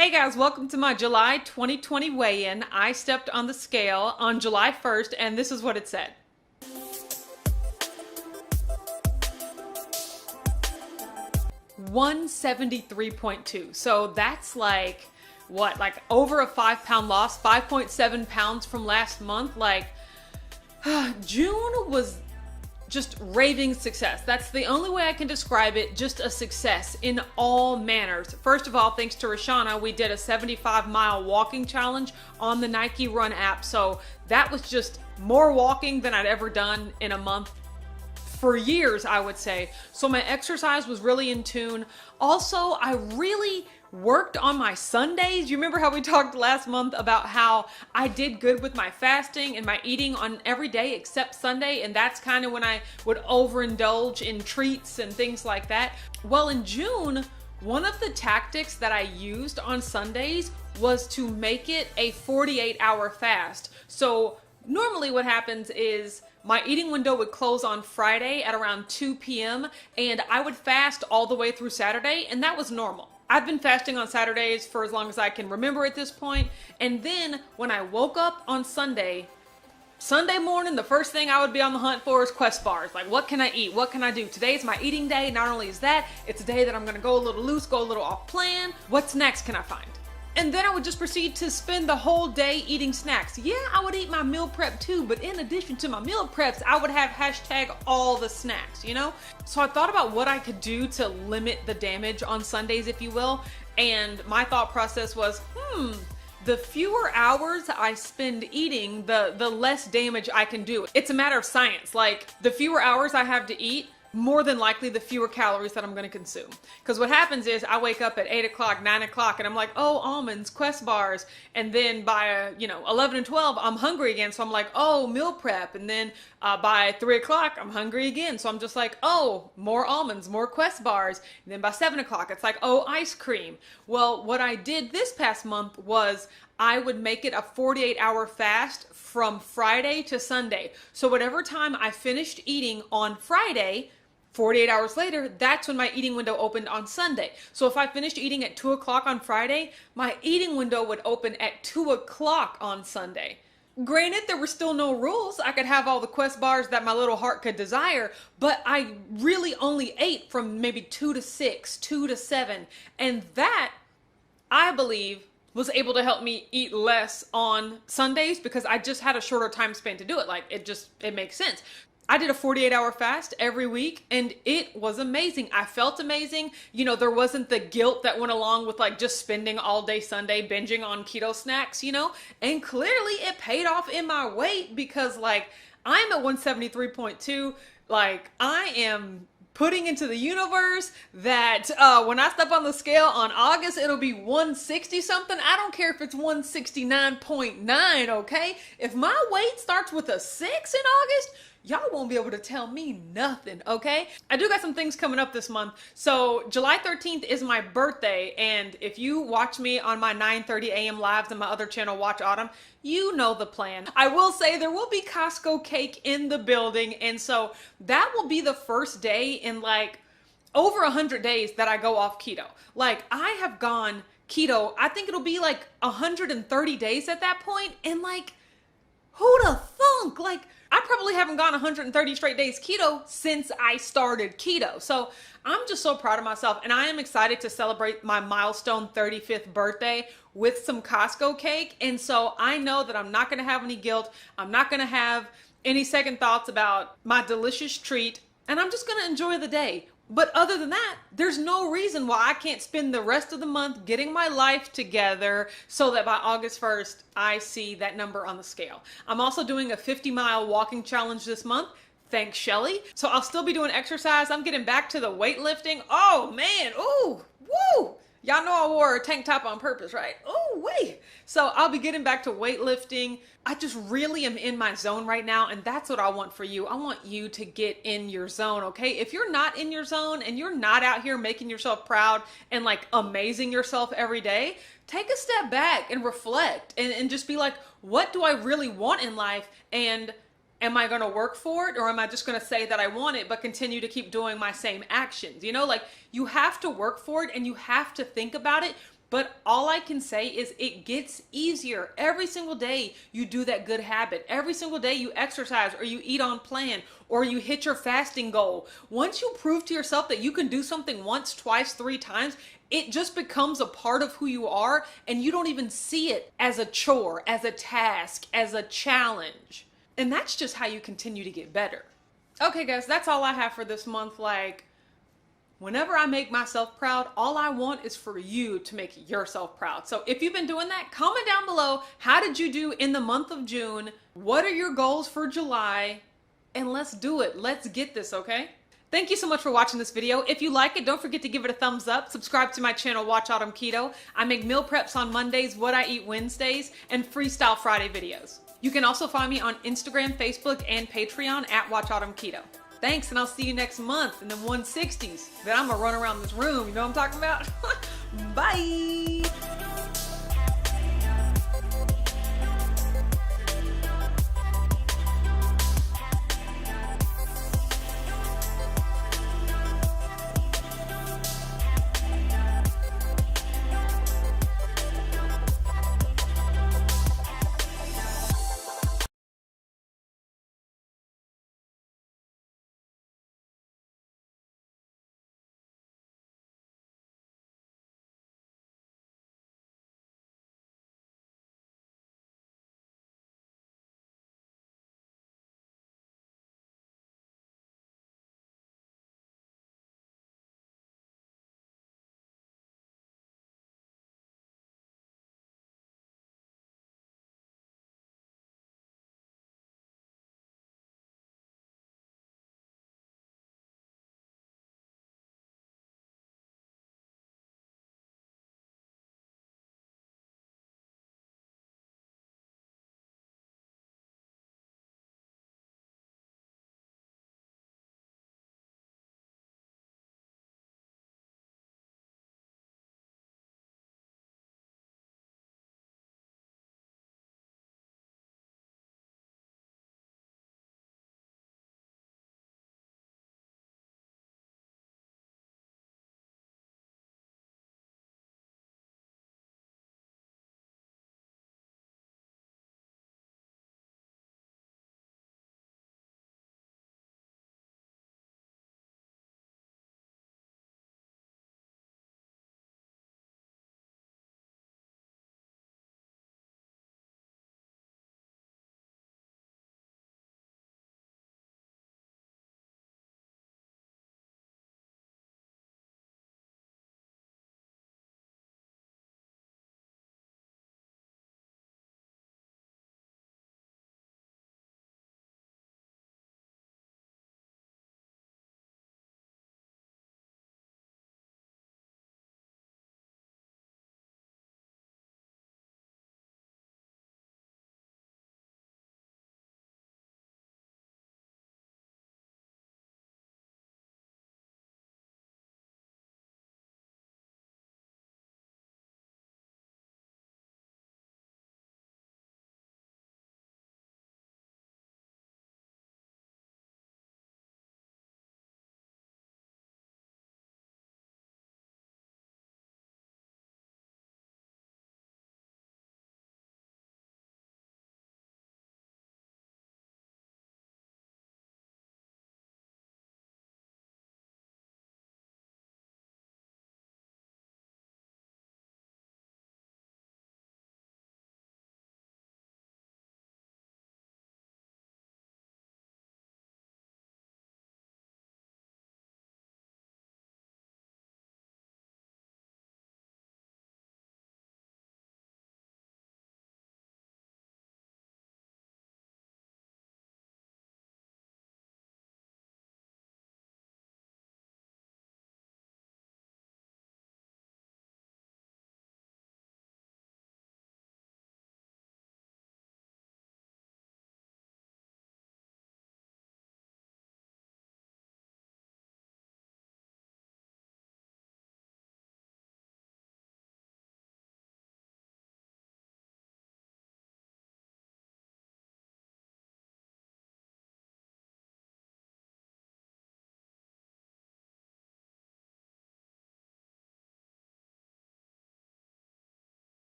Hey guys, welcome to my July 2020 weigh-in. I stepped on the scale on July 1st and this is what it said. 173.2. So that's like, what, like over a 5-pound loss, 5.7 pounds from last month. Like, June was just raving success. That's the only way I can describe it, just a success in all manners. First of all, thanks to Rashana, we did a 75-mile walking challenge on the Nike Run app. So that was just more walking than I'd ever done in a month. For years, I would say. So my exercise was really in tune. Also, I really worked on my Sundays. You remember how we talked last month about how I did good with my fasting and my eating on every day except Sunday, and that's kind of when I would overindulge in treats and things like that. Well, in June, one of the tactics that I used on Sundays was to make it a 48-hour fast. So normally what happens is my eating window would close on Friday at around 2 p.m. and I would fast all the way through Saturday, and that was normal. I've been fasting on Saturdays for as long as I can remember at this point. And then when I woke up on Sunday morning, the first thing I would be on the hunt for is Quest bars. Like, what can I eat? What can I do? Today's my eating day. Not only is that, it's a day that I'm gonna go a little loose, go a little off plan. What's next can I find? And then I would just proceed to spend the whole day eating snacks. Yeah, I would eat my meal prep too, but in addition to my meal preps, I would have hashtag all the snacks, you know? So I thought about what I could do to limit the damage on Sundays, if you will. And my thought process was, the fewer hours I spend eating, the less damage I can do. It's a matter of science. Like, the fewer hours I have to eat, more than likely the fewer calories that I'm going to consume. Because what happens is I wake up at 8 o'clock, 9 o'clock, and I'm like, oh, almonds, Quest bars. And then by, 11 and 12, I'm hungry again. So I'm like, oh, meal prep. And then by 3 o'clock, I'm hungry again. So I'm just like, oh, more almonds, more Quest bars. And then by 7 o'clock, it's like, oh, ice cream. Well, what I did this past month was I would make it a 48-hour fast from Friday to Sunday. So whatever time I finished eating on Friday, 48 hours later, that's when my eating window opened on Sunday. So if I finished eating at 2 o'clock on Friday, my eating window would open at 2 o'clock on Sunday. Granted, there were still no rules. I could have all the Quest bars that my little heart could desire, but I really only ate from maybe 2 to 6, 2 to 7. And that, I believe, was able to help me eat less on Sundays because I just had a shorter time span to do it. Like, it makes sense. I did a 48-hour fast every week and it was amazing. I felt amazing. There wasn't the guilt that went along with like just spending all day Sunday binging on keto snacks, and clearly it paid off in my weight because like I'm at 173.2. Like, I am putting into the universe that when I step on the scale on August, it'll be 160 something. I don't care if it's 169.9, okay? If my weight starts with a 6 in August, y'all won't be able to tell me nothing, okay? I do got some things coming up this month. So July 13th is my birthday, and if you watch me on my 9:30 a.m. lives and my other channel, Watch Autumn, you know the plan. I will say there will be Costco cake in the building, and so that will be the first day in like over 100 days that I go off keto. Like, I have gone keto, I think it'll be like 130 days at that point, and like, who'da thunk? Like, I probably haven't gone 130 straight days keto since I started keto. So I'm just so proud of myself, and I am excited to celebrate my milestone 35th birthday with some Costco cake. And so I know that I'm not going to have any guilt. I'm not going to have any second thoughts about my delicious treat, and I'm just going to enjoy the day. But other than that, there's no reason why I can't spend the rest of the month getting my life together so that by August 1st, I see that number on the scale. I'm also doing a 50-mile walking challenge this month. Thanks, Shelly. So I'll still be doing exercise. I'm getting back to the weightlifting. Oh man, ooh, woo! Y'all know I wore a tank top on purpose, right? Oh, wait. So I'll be getting back to weightlifting. I just really am in my zone right now, and that's what I want for you. I want you to get in your zone, okay? If you're not in your zone and you're not out here making yourself proud and like amazing yourself every day, take a step back and reflect and just be like, what do I really want in life? And am I going to work for it, or am I just going to say that I want it but continue to keep doing my same actions? Like, you have to work for it and you have to think about it But all I can say is it gets easier. Every single day you do that good habit. Every single day you exercise or you eat on plan or you hit your fasting goal. Once you prove to yourself that you can do something once, twice, 3 times, it just becomes a part of who you are, and you don't even see it as a chore, as a task, as a challenge. And that's just how you continue to get better. Okay guys, that's all I have for this month. Like, whenever I make myself proud, all I want is for you to make yourself proud. So if you've been doing that, comment down below, how did you do in the month of June? What are your goals for July? And let's do it. Let's get this, okay? Thank you so much for watching this video. If you like it, don't forget to give it a thumbs up. Subscribe to my channel, Watch Autumn Keto. I make meal preps on Mondays, what I eat Wednesdays, and Freestyle Friday videos. You can also find me on Instagram, Facebook, and Patreon at Watch Autumn Keto. Thanks, and I'll see you next month in the 160s. Then I'm gonna run around this room, you know what I'm talking about? Bye!